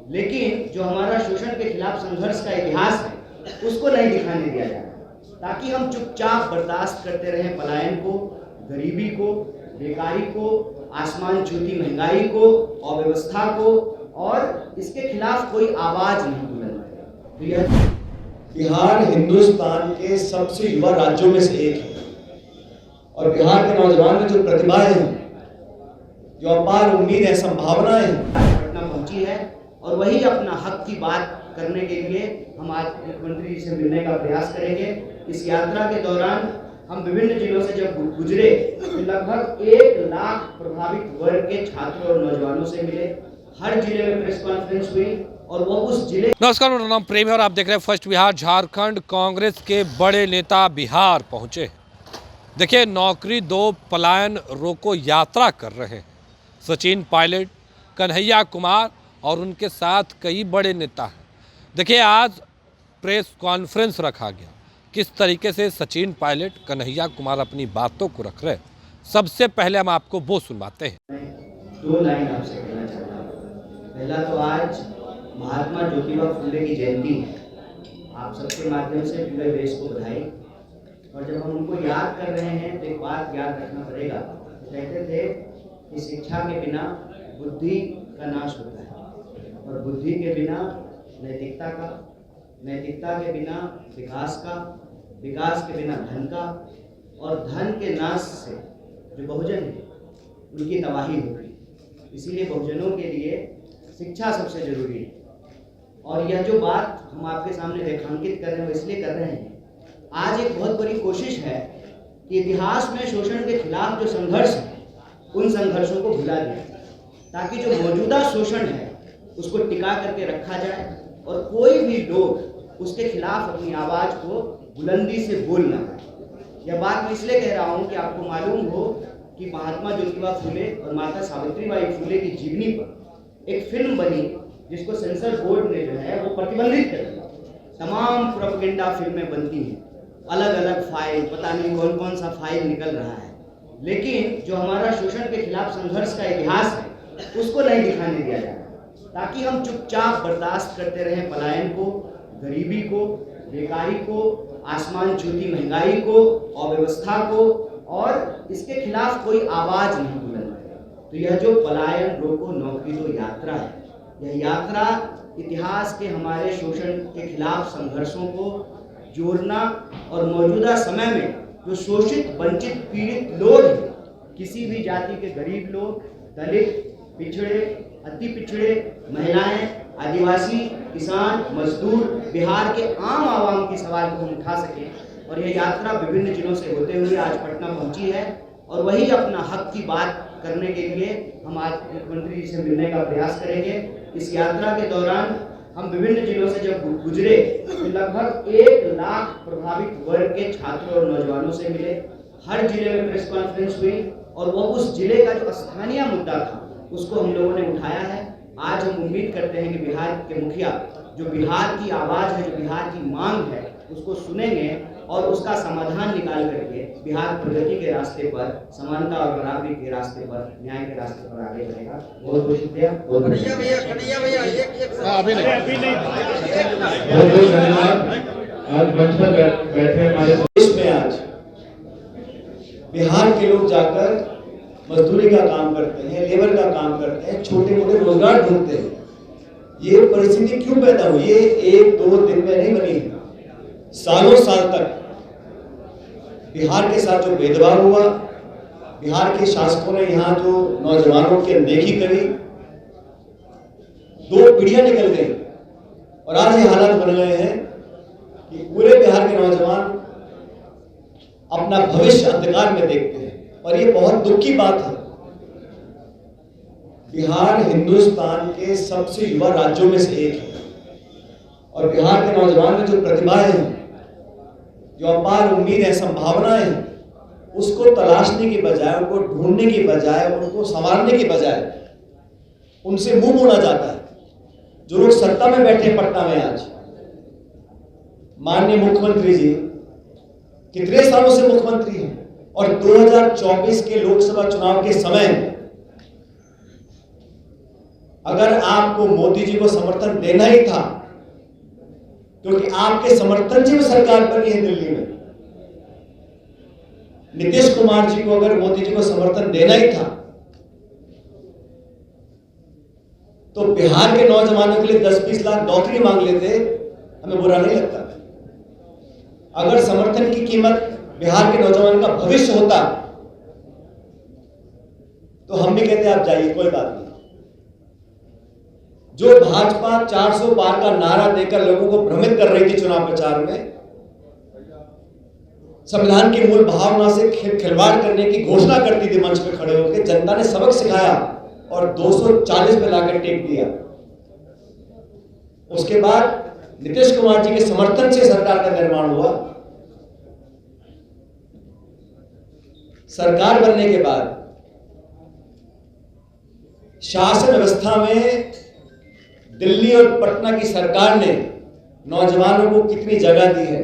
लेकिन जो हमारा शोषण के खिलाफ संघर्ष का इतिहास है उसको नहीं दिखाने दिया जा रहा, ताकि हम चुपचाप बर्दाश्त करते रहें पलायन को, गरीबी को, बेकारी को, आसमान छूती महंगाई को, अव्यवस्था को, और इसके खिलाफ कोई आवाज नहीं बुलंद करे। बिहार हिंदुस्तान के सबसे युवा राज्यों में से एक है और बिहार के नौजवान में जो प्रतिभाएं हैं, जो अपार उम्मीद है, संभावनाएं हैं, पटना पहुंची है और वही अपना हक की बात करने के लिए हम आज मुख्यमंत्री जी से मिलने का प्रयास करेंगे। इस यात्रा के दौरान हम विभिन्न जिलों से जब गुजरे तो लगभग 1 लाख प्रभावित वर्ग के छात्रों और नौजवानों से मिले। हर जिले में प्रेस कॉन्फ्रेंस हुई और वो उस जिले। नमस्कार, मेरा नाम प्रेम है और आप देख रहे हैं फर्स्ट बिहार। झारखंड कांग्रेस के बड़े नेता बिहार पहुंचे। देखिए, नौकरी दो पलायन रोको यात्रा कर रहे हैं सचिन पायलट, कन्हैया कुमार और उनके साथ कई बड़े नेता हैं। देखिए, आज प्रेस कॉन्फ्रेंस रखा गया। किस तरीके से सचिन पायलट, कन्हैया कुमार अपनी बातों को रख रहे हैं, सबसे पहले हम आपको वो सुनवाते हैं। 2 लाइन आपसे कहना चाहता हूँ। पहला तो आज महात्मा ज्योतिबा फुले की जयंती है। आप सबके माध्यम से पूरे देश को बधाई। और जब हम उनको याद कर रहे हैं तो एक बात याद रखना पड़ेगा। कहते थे कि शिक्षा के बिना बुद्धि का नाश होता है और बुद्धि के बिना नैतिकता का, नैतिकता के बिना विकास का, विकास के बिना धन का, और धन के नाश से जो बहुजन है उनकी तबाही होगी। इसीलिए बहुजनों के लिए शिक्षा सबसे जरूरी है। और यह जो बात हम आपके सामने रेखांकित कर रहे हैं वो इसलिए कर रहे हैं, आज एक बहुत बड़ी कोशिश है कि इतिहास में शोषण के खिलाफ जो संघर्ष है उन संघर्षों को भुला दिया जाए, ताकि जो मौजूदा शोषण है उसको टिका करके रखा जाए और कोई भी लोग उसके खिलाफ अपनी आवाज़ को बुलंदी से बोल ना पाए। यह बात मैं इसलिए कह रहा हूँ कि आपको मालूम हो कि महात्मा ज्योतिबा फुले और माता सावित्रीबाई फुले की जीवनी पर एक फिल्म बनी जिसको सेंसर बोर्ड ने जो है वो प्रतिबंधित कर दिया। तमाम प्रोपेगेंडा फिल्में बनती हैं, अलग अलग फाइल, पता नहीं कौन कौन सा फाइल निकल रहा है, लेकिन जो हमारा शोषण के खिलाफ संघर्ष का इतिहास है उसको नहीं दिखाने दिया जा रहा, ताकि हम चुपचाप बर्दाश्त करते रहें पलायन को, गरीबी को, बेकारी को, आसमान छूती महंगाई को, अव्यवस्था को, और इसके खिलाफ कोई आवाज़ नहीं बुलंद करे। तो यह जो पलायन रोको नौकरी दो यात्रा है, यह यात्रा इतिहास के हमारे शोषण के खिलाफ संघर्षों को जोड़ना और मौजूदा समय में जो शोषित, वंचित, पीड़ित लोग हैं, किसी भी जाति के गरीब लोग, दलित, पिछड़े, अति पिछड़े, महिलाएं, आदिवासी, किसान, मजदूर, बिहार के आम आवाम की सवाल को हम उठा सकें। और यह यात्रा विभिन्न जिलों से होते हुए आज पटना पहुंची है और वही अपना हक की बात करने के लिए हम आज मुख्यमंत्री जी से मिलने का प्रयास करेंगे। इस यात्रा के दौरान हम विभिन्न जिलों से जब गुजरे तो लगभग 1 लाख प्रभावित वर्ग के छात्रों और नौजवानों से मिले। हर जिले में प्रेस कॉन्फ्रेंस हुई और वो उस जिले का जो स्थानीय मुद्दा था उसको हम लोगों ने उठाया है। आज हम उम्मीद करते हैं कि बिहार के मुखिया जो बिहार की आवाज़ है, जो बिहार की मांग है, उसको सुनेंगे और उसका समाधान निकाल करके बिहार प्रगति के रास्ते पर, समानता और बराबरी के रास्ते पर, न्याय के रास्ते पर आगे बढ़ेगा। बहुत बहुत शुक्रिया। बहुत बहुत धन्यवाद। आज मंच पर बैठे हमारे देश में आज बिहार के लोग जाकर मजदूरी का काम करते हैं, लेबर का काम करते हैं, छोटे मोटे रोजगार ढूंढते हैं। ये परिस्थिति क्यों पैदा हुई? ये 1-2 दिन में नहीं बनी है। सालों साल तक बिहार के साथ जो भेदभाव हुआ, बिहार के शासकों ने यहाँ जो नौजवानों की अनदेखी करी, 2 पीढ़ियां निकल गई और आज ये हालात बन गए हैं कि पूरे बिहार के नौजवान अपना भविष्य अंधकार में देखते हैं और ये बहुत दुख की बात है। बिहार हिंदुस्तान के सबसे युवा राज्यों में से एक है और बिहार के नौजवान में जो प्रतिभाएं हैं, जो अपार उम्मीद है, संभावनाएं हैं, उसको तलाशने की बजाय, उनको ढूंढने की बजाय, उनको संवारने की बजाय उनसे मुंह मोड़ा जाता है। जो लोग सत्ता में बैठे पटना में आज, माननीय मुख्यमंत्री जी कितने सालों से मुख्यमंत्री हैं और 2024 के लोकसभा चुनाव के समय अगर आपको मोदी जी को समर्थन देना ही था, क्योंकि आपके समर्थन से वो सरकार बनी है दिल्ली में, नीतीश कुमार जी को अगर मोदी जी को समर्थन देना ही था तो बिहार के नौजवानों के लिए 10-20 लाख नौकरी मांग लेते, हमें बुरा नहीं लगता। अगर समर्थन की कीमत बिहार के नौजवान का भविष्य होता तो हम भी कहते आप जाइए, कोई बात नहीं। जो भाजपा 400 पार का नारा देकर लोगों को भ्रमित कर रही थी चुनाव प्रचार में, संविधान की मूल भावना से खिलवाड़ करने की घोषणा करती थी मंच पे खड़े होकर, जनता ने सबक सिखाया और 240 पे लाकर टेक दिया। उसके बाद नीतीश कुमार जी के समर्थन से सरकार का निर्माण हुआ। सरकार बनने के बाद शासन व्यवस्था में दिल्ली और पटना की सरकार ने नौजवानों को कितनी जगह दी है।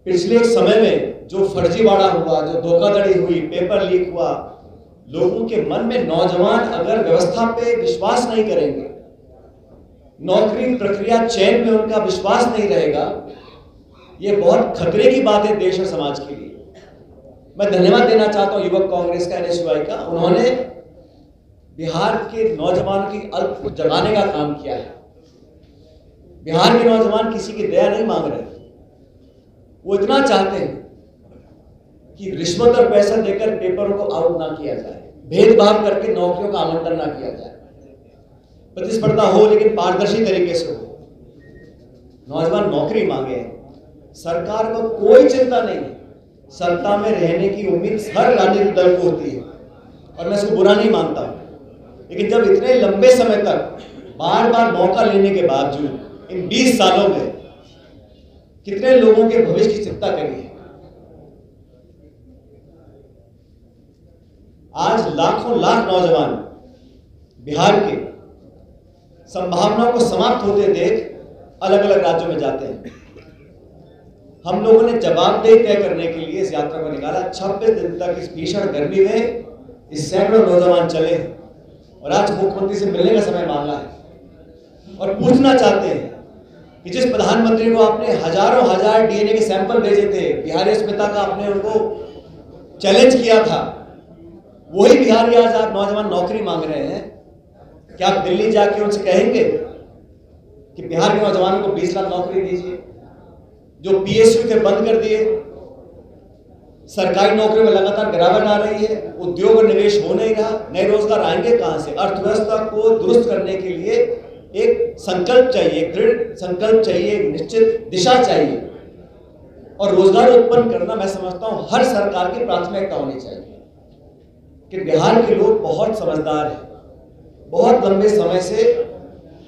पिछले समय में जो फर्जीवाड़ा हुआ, जो धोखाधड़ी हुई, पेपर लीक हुआ, लोगों के मन में नौजवान अगर व्यवस्था पे विश्वास नहीं करेंगे, नौकरी प्रक्रिया चयन में उनका विश्वास नहीं रहेगा, ये बहुत खतरे की बात है देश और समाज के लिए। मैं धन्यवाद देना चाहता हूं युवक कांग्रेस का, NSUI का। उन्होंने बिहार के नौजवानों की अल्प को जगाने का काम किया है। बिहार के नौजवान किसी की दया नहीं मांग रहे, वो इतना चाहते हैं कि रिश्वत और पैसा देकर पेपरों को आउट ना किया जाए, भेदभाव करके नौकरियों का आवंटन ना किया जाए, प्रतिस्पर्धा हो लेकिन पारदर्शी तरीके से हो। नौजवान नौकरी मांगे हैं, सरकार को कोई चिंता नहीं है। सत्ता में रहने की उम्मीद हर राजनीतिक दल को होती है और मैं इसको बुरा नहीं मानता हूं, लेकिन जब इतने लंबे समय तक बार बार मौका लेने के बावजूद इन 20 सालों में कितने लोगों के भविष्य की चिंता करी है। आज लाखों लाख नौजवान बिहार के संभावनाओं को समाप्त होते देख अलग अलग राज्यों में जाते हैं। हम लोगों ने जवाबदेही तय करने के लिए इस यात्रा को निकाला। 26 दिन तक इस भीषण गर्मी में इस सैकड़ों नौजवान चले और आज मुख्यमंत्री से मिलने का समय मांगा है और पूछना चाहते हैं कि जिस प्रधानमंत्री को आपने हजारों हजार DNA के सैंपल भेजे थे, बिहारी अस्मिता का आपने उनको चैलेंज किया था, वही बिहारी आज आप नौजवान नौकरी मांग रहे हैं। क्या आप दिल्ली जाके उनसे कहेंगे कि बिहार के नौजवानों को 20 लाख नौकरी दीजिए? जो PSU थे बंद कर दिए, सरकारी नौकरियों में लगातार गिरावट आ रही है, उद्योग और निवेश हो नहीं रहा, नए रोजगार आएंगे कहां से? अर्थव्यवस्था को दुरुस्त करने के लिए एक संकल्प चाहिए, एक दृढ़ संकल्प चाहिए, एक निश्चित दिशा चाहिए और रोजगार उत्पन्न करना मैं समझता हूं हर सरकार की प्राथमिकता होनी चाहिए। कि बिहार के लोग बहुत समझदार हैं, बहुत लंबे समय से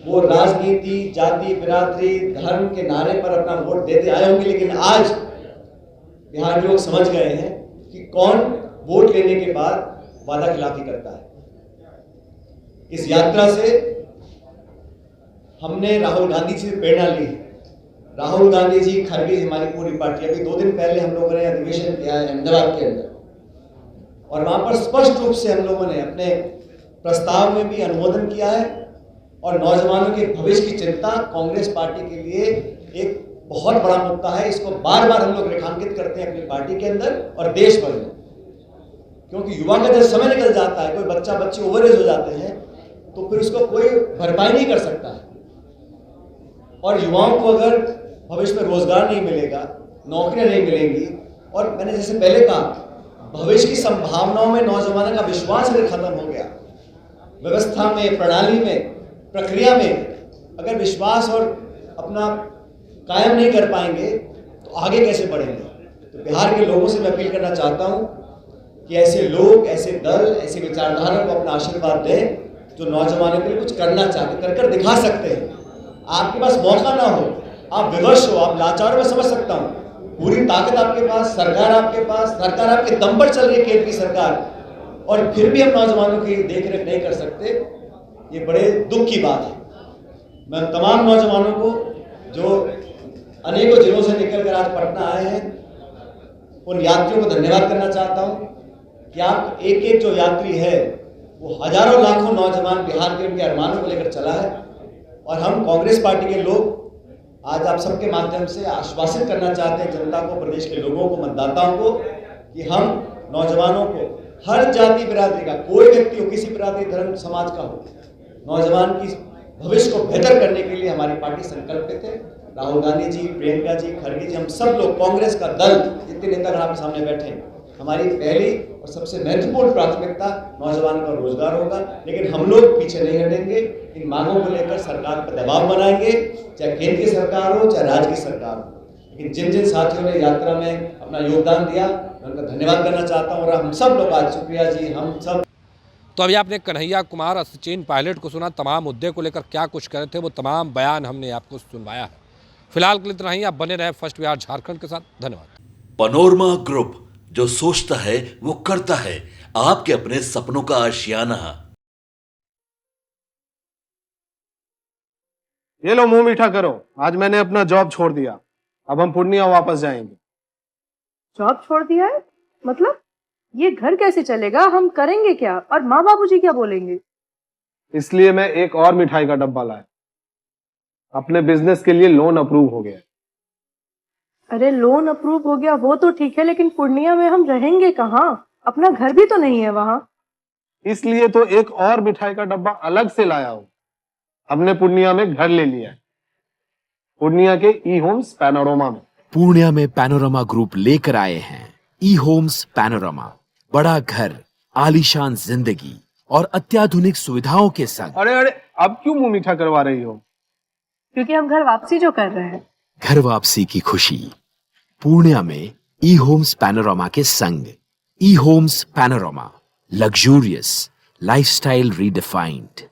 वो राजनीति, जाति, बिरादरी, धर्म के नारे पर अपना वोट देते आए होंगे, लेकिन आज बिहार के लोग समझ गए हैं कि कौन वोट लेने के बाद वादा खिलाफी करता है। इस यात्रा से हमने राहुल गांधी जी से प्रेरणा ली। राहुल गांधी जी, खड़गे जी, हमारी पूरी पार्टी, अभी 2 दिन पहले हम लोगों ने अधिवेशन किया है अहमदाबाद के अंदर और वहां पर स्पष्ट रूप से हम लोगों ने अपने प्रस्ताव में भी अनुमोदन किया है और नौजवानों के भविष्य की चिंता कांग्रेस पार्टी के लिए एक बहुत बड़ा मुद्दा है। इसको बार बार हम लोग रेखांकित करते हैं अपनी पार्टी के अंदर और देश भर में, क्योंकि युवा का जब समय निकल जाता है, कोई बच्चा बच्ची ओवर एज हो जाते हैं, तो फिर उसको कोई भरपाई नहीं कर सकता है। और युवाओं को अगर भविष्य में रोजगार नहीं मिलेगा, नौकरियां नहीं मिलेंगी और मैंने जैसे पहले कहा, भविष्य की संभावनाओं में नौजवानों का विश्वास अगर खत्म हो गया, व्यवस्था में, प्रणाली में, प्रक्रिया में अगर विश्वास और अपना कायम नहीं कर पाएंगे तो आगे कैसे बढ़ेंगे? तो बिहार के लोगों से मैं अपील करना चाहता हूं कि ऐसे लोग, ऐसे दल, ऐसे विचारधारा को अपना आशीर्वाद दें जो नौजवानों के लिए कुछ करना चाहते, कर दिखा सकते हैं। आपके पास मौका ना हो, आप विवश हो, आप लाचार, मैं समझ सकता हूं, पूरी ताकत आपके पास, सरकार आपके पास, सरकार आपके दम पर चल रही है, केंद्र की सरकार, और फिर भी हम नौजवानों की देखरेख नहीं कर सकते, ये बड़े दुख की बात है। मैं तमाम नौजवानों को जो अनेकों जिलों से निकलकर आज पटना आए हैं, उन यात्रियों को धन्यवाद करना चाहता हूं कि आप एक एक जो यात्री है वो हजारों लाखों नौजवान बिहार के उनके अरमानों को लेकर चला है। और हम कांग्रेस पार्टी के लोग आज आप सबके माध्यम से आश्वासित करना चाहते हैं जनता को, प्रदेश के लोगों को, मतदाताओं को, कि हम नौजवानों को, हर जाति बिरादरी का कोई व्यक्ति हो, किसी बिरादरी धर्म समाज का हो, नौजवान की भविष्य को बेहतर करने के लिए हमारी पार्टी संकल्पित है। राहुल गांधी जी, प्रियंका जी, खड़गे जी, हम सब लोग कांग्रेस का दल, जितने नेता आपके सामने बैठे हैं, हमारी पहली और सबसे महत्वपूर्ण प्राथमिकता नौजवान का रोजगार होगा। लेकिन हम लोग पीछे नहीं हटेंगे। इन मांगों को लेकर सरकार पर दबाव बनाएंगे, चाहे केंद्र की सरकार हो, चाहे राज्य की सरकार हो। लेकिन जिन जिन साथियों ने यात्रा में अपना योगदान दिया, मैं उनका धन्यवाद करना चाहता हूँ। और हम सब लोग आज, शुक्रिया जी, हम सब। तो अभी आपने कन्हैया कुमार और सचिन पायलट को सुना। तमाम मुद्दे को लेकर क्या कुछ करे थे, वो तमाम बयान हमने आपको सुनवाया है। फिलहाल के लिए इतना ही। आप बने रहे फर्स्ट बिहार झारखंड के साथ। धन्यवाद। पनोरमा ग्रुप, जो सोचता है वो करता है। आपके अपने सपनों का आशियाना। ये लो, मुंह मीठा करो। आज मैंने अपना जॉब छोड़ दिया। अब हम पूर्णिया वापस जाएंगे। जॉब छोड़ दिया है? मतलब ये घर कैसे चलेगा? हम करेंगे क्या? और माँ बाबूजी क्या बोलेंगे? इसलिए मैं एक और मिठाई का डब्बा लाया। अपने बिजनेस के लिए लोन अप्रूव हो गया। अरे लोन अप्रूव हो गया वो तो ठीक है, लेकिन पूर्णिया में हम रहेंगे कहाँ? अपना घर भी तो नहीं है वहाँ। इसलिए तो एक और मिठाई का डब्बा अलग से लाया हूँ। हमने पूर्णिया में घर ले लिया है, पूर्णिया के ई होम्स पैनोरमा में। पूर्णिया में पैनोरमा ग्रुप लेकर आए हैं ई होम्स पैनोरमा। बड़ा घर, आलीशान जिंदगी और अत्याधुनिक सुविधाओं के संग। अरे अरे, अब क्यों मुंह मीठा करवा रही हो? क्योंकि हम घर वापसी जो कर रहे हैं। घर वापसी की खुशी पूर्णिया में ई होम्स पैनोरमा के संग। E homes panorama, luxurious lifestyle redefined.